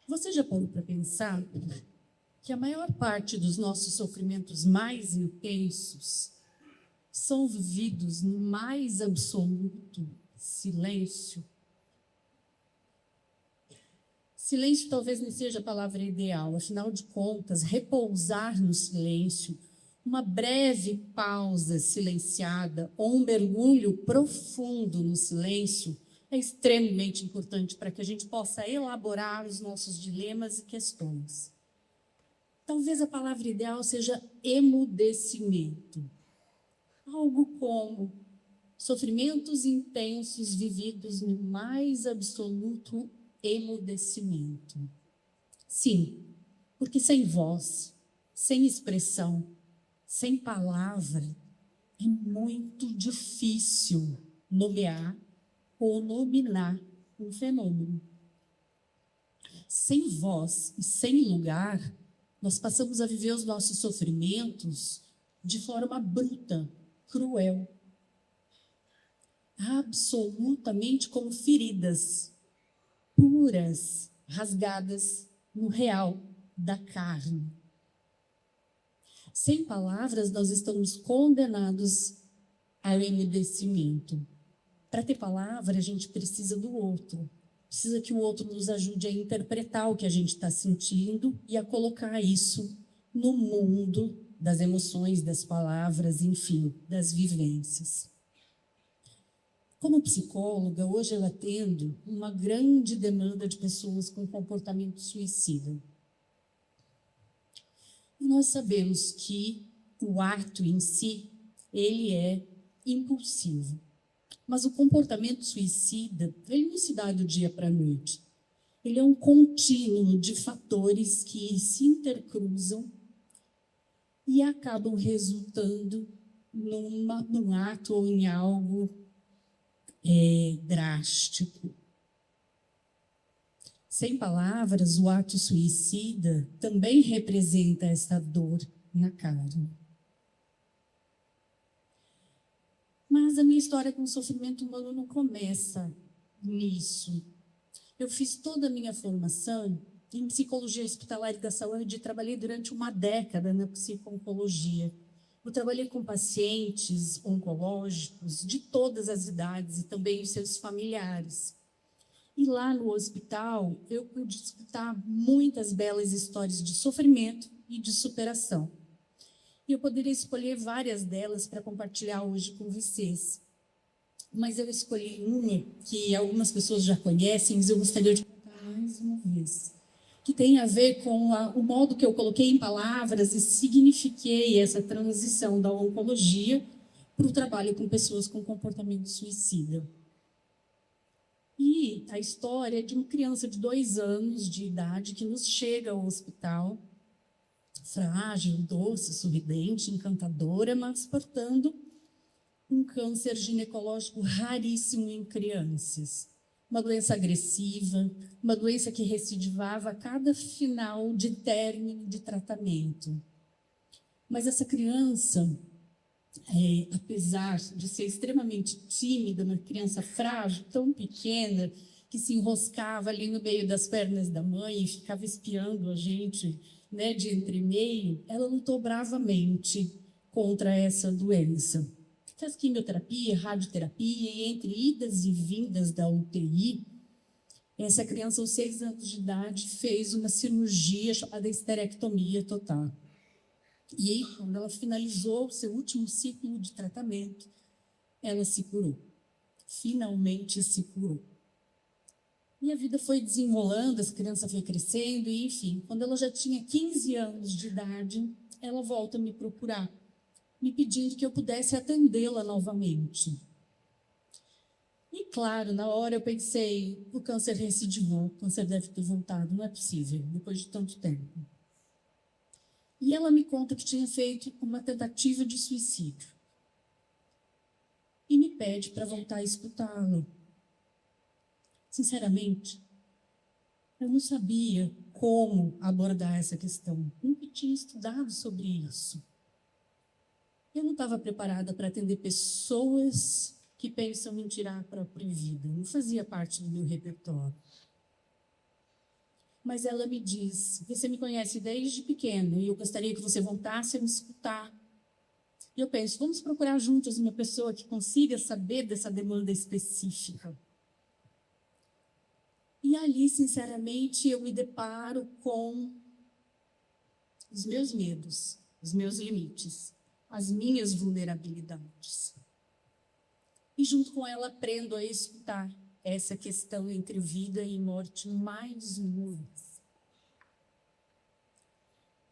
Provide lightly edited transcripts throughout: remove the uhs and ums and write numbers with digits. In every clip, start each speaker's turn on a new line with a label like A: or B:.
A: Você já parou para pensar que a maior parte dos nossos sofrimentos mais intensos são vividos no mais absoluto silêncio? Silêncio talvez não seja a palavra ideal, afinal de contas, repousar no silêncio, uma breve pausa silenciada ou um mergulho profundo no silêncio é extremamente importante para que a gente possa elaborar os nossos dilemas e questões. Talvez a palavra ideal seja emudecimento, algo como sofrimentos intensos vividos no mais absoluto emudecimento. Sim, porque sem voz, sem expressão, sem palavra, é muito difícil nomear ou nominar um fenômeno. Sem voz e sem lugar, nós passamos a viver os nossos sofrimentos de forma bruta, cruel, absolutamente como feridas puras, rasgadas no real da carne. Sem palavras, nós estamos condenados ao emudecimento. Para ter palavra, a gente precisa do outro. Precisa que o outro nos ajude a interpretar o que a gente está sentindo e a colocar isso no mundo das emoções, das palavras, enfim, das vivências. Como psicóloga, hoje eu atendo uma grande demanda de pessoas com comportamento suicida. E nós sabemos que o ato em si, ele é impulsivo. Mas o comportamento suicida, ele não se dá do dia para a noite. Ele é um contínuo de fatores que se intercruzam e acabam resultando num ato ou em algo drástico. Sem palavras, o ato suicida também representa essa dor na carne. Mas a minha história com o sofrimento humano não começa nisso. Eu fiz toda a minha formação em psicologia hospitalar e da saúde e trabalhei durante uma década na psico-oncologia. Eu trabalhei com pacientes oncológicos de todas as idades e também os seus familiares. E lá no hospital, eu pude escutar muitas belas histórias de sofrimento e de superação. E eu poderia escolher várias delas para compartilhar hoje com vocês. Mas eu escolhi uma que algumas pessoas já conhecem, mas eu gostaria de contar mais uma vez. Que tem a ver com o modo que eu coloquei em palavras e signifiquei essa transição da oncologia para o trabalho com pessoas com comportamento suicida. E a história é de uma criança de 2 anos de idade que nos chega ao hospital, frágil, doce, sorridente, encantadora, mas portando um câncer ginecológico raríssimo em crianças. Uma doença agressiva, uma doença que recidivava a cada final de término de tratamento. Mas essa criança, apesar de ser extremamente tímida, uma criança frágil, tão pequena, que se enroscava ali no meio das pernas da mãe e ficava espiando a gente, né, de entremeio, ela lutou bravamente contra essa doença. Fez quimioterapia, radioterapia, e entre idas e vindas da UTI, essa criança, aos 6 anos de idade, fez uma cirurgia chamada esterectomia total. E aí, quando ela finalizou o seu último ciclo de tratamento, ela se curou. Finalmente se curou. E a vida foi desenrolando, essa criança foi crescendo, e enfim, quando ela já tinha 15 anos de idade, ela volta a me procurar, me pedindo que eu pudesse atendê-la novamente. E claro, na hora eu pensei, o câncer recidivou, o câncer deve ter voltado, não é possível, depois de tanto tempo. E ela me conta que tinha feito uma tentativa de suicídio. E me pede para voltar a escutá-lo. Sinceramente, eu não sabia como abordar essa questão. Nunca tinha estudado sobre isso. Eu não estava preparada para atender pessoas que pensam em tirar a própria vida. Não fazia parte do meu repertório. Mas ela me diz: você me conhece desde pequeno e eu gostaria que você voltasse a me escutar. E eu penso: vamos procurar juntos uma pessoa que consiga saber dessa demanda específica. E ali, sinceramente, eu me deparo com os meus medos, os meus limites, as minhas vulnerabilidades. E junto com ela aprendo a escutar essa questão entre vida e morte mais uma vez.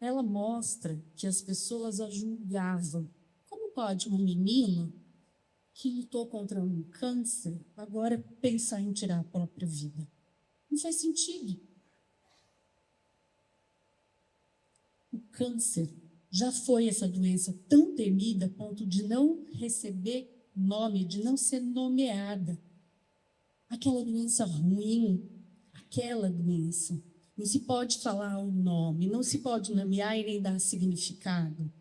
A: Ela mostra que as pessoas a julgavam. Como pode um menino que lutou contra um câncer agora pensar em tirar a própria vida? Não faz sentido. O câncer já foi essa doença tão temida a ponto de não receber nome, de não ser nomeada. Aquela doença ruim, aquela doença. Não se pode falar o nome, não se pode nomear e nem dar significado.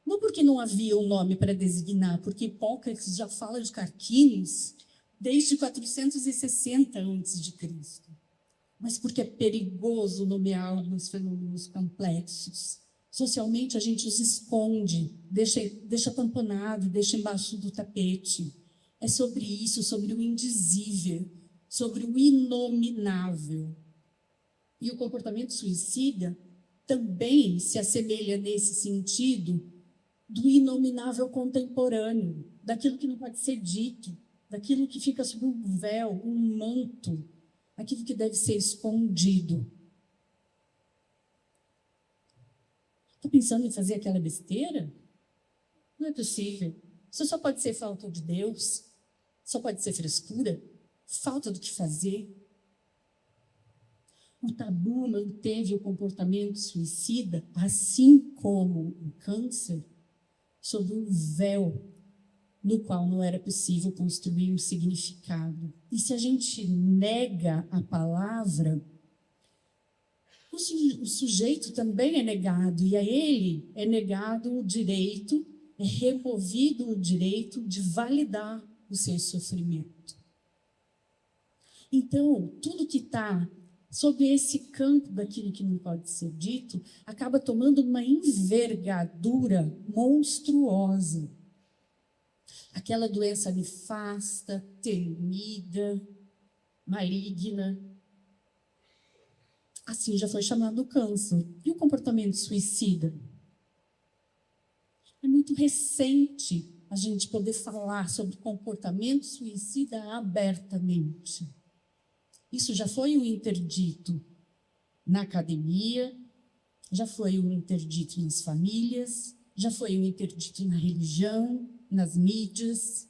A: Não porque não havia um nome para designar, porque Hipócrates já fala de carquíneos desde 460 a.C., mas porque é perigoso nomear alguns fenômenos complexos. Socialmente, a gente os esconde, deixa tamponado, deixa embaixo do tapete. É sobre isso, sobre o indizível, sobre o inominável. E o comportamento suicida também se assemelha nesse sentido do inominável contemporâneo, daquilo que não pode ser dito, daquilo que fica sob um véu, um manto, aquilo que deve ser escondido. Estou pensando em fazer aquela besteira? Não é possível. Isso só pode ser falta de Deus, só pode ser frescura, falta do que fazer. O tabu manteve o comportamento suicida, assim como o câncer, sob um véu no qual não era possível construir um significado. E se a gente nega a palavra, o sujeito também é negado, e a ele é negado o direito, é removido o direito de validar o seu sofrimento. Então, tudo que está sob esse campo daquilo que não pode ser dito acaba tomando uma envergadura monstruosa. Aquela doença nefasta, temida, maligna. Assim já foi chamado o câncer. E o comportamento suicida? É muito recente a gente poder falar sobre comportamento suicida abertamente. Isso já foi um interdito na academia, já foi um interdito nas famílias, já foi um interdito na religião, nas mídias.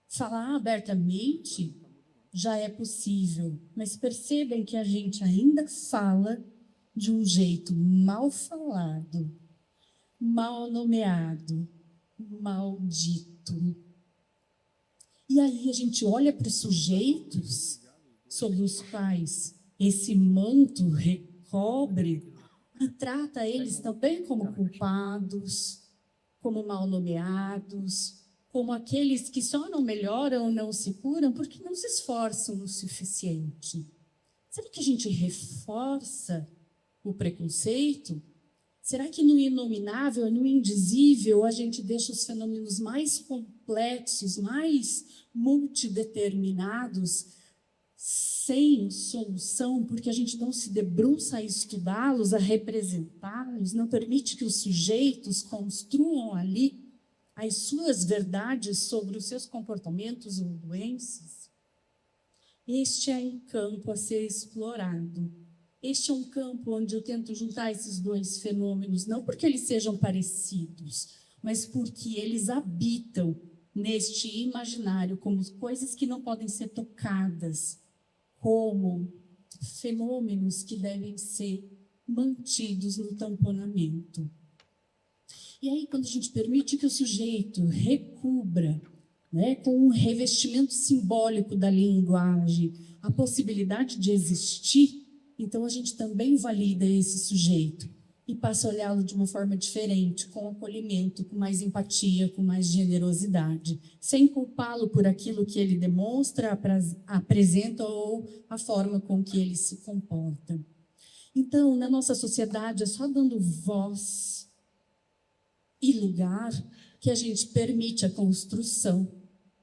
A: Falar abertamente já é possível, mas percebem que a gente ainda fala de um jeito mal falado, mal nomeado, maldito. E aí a gente olha para os sujeitos sobre os quais esse manto recobre e trata eles também como culpados, como mal nomeados, como aqueles que só não melhoram, não se curam porque não se esforçam o suficiente. Será que a gente reforça o preconceito? Será que no inominável, no indizível, a gente deixa os fenômenos mais complexos, mais multideterminados, sem solução, porque a gente não se debruça a estudá-los, a representá-los, não permite que os sujeitos construam ali as suas verdades sobre os seus comportamentos ou doenças? Este é um campo a ser explorado. Este é um campo onde eu tento juntar esses dois fenômenos, não porque eles sejam parecidos, mas porque eles habitam neste imaginário como coisas que não podem ser tocadas, como fenômenos que devem ser mantidos no tamponamento. E aí, quando a gente permite que o sujeito recubra, com um revestimento simbólico da linguagem, a possibilidade de existir, então a gente também valida esse sujeito e passa a olhá-lo de uma forma diferente, com acolhimento, com mais empatia, com mais generosidade, sem culpá-lo por aquilo que ele demonstra, apresenta ou a forma com que ele se comporta. Então, na nossa sociedade, é só dando voz e lugar que a gente permite a construção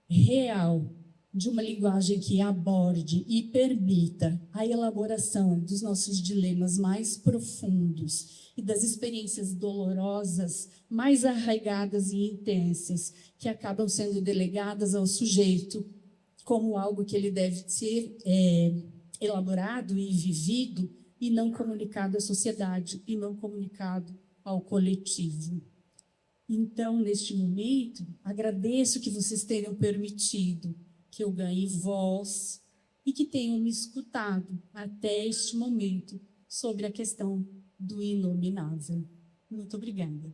A: real de uma linguagem que aborde e permita a elaboração dos nossos dilemas mais profundos e das experiências dolorosas mais arraigadas e intensas, que acabam sendo delegadas ao sujeito como algo que ele deve ser elaborado e vivido e não comunicado à sociedade e não comunicado ao coletivo. Então, neste momento, agradeço que vocês tenham permitido que eu ganhe voz e que tenham me escutado até este momento sobre a questão do inominável. Muito obrigada.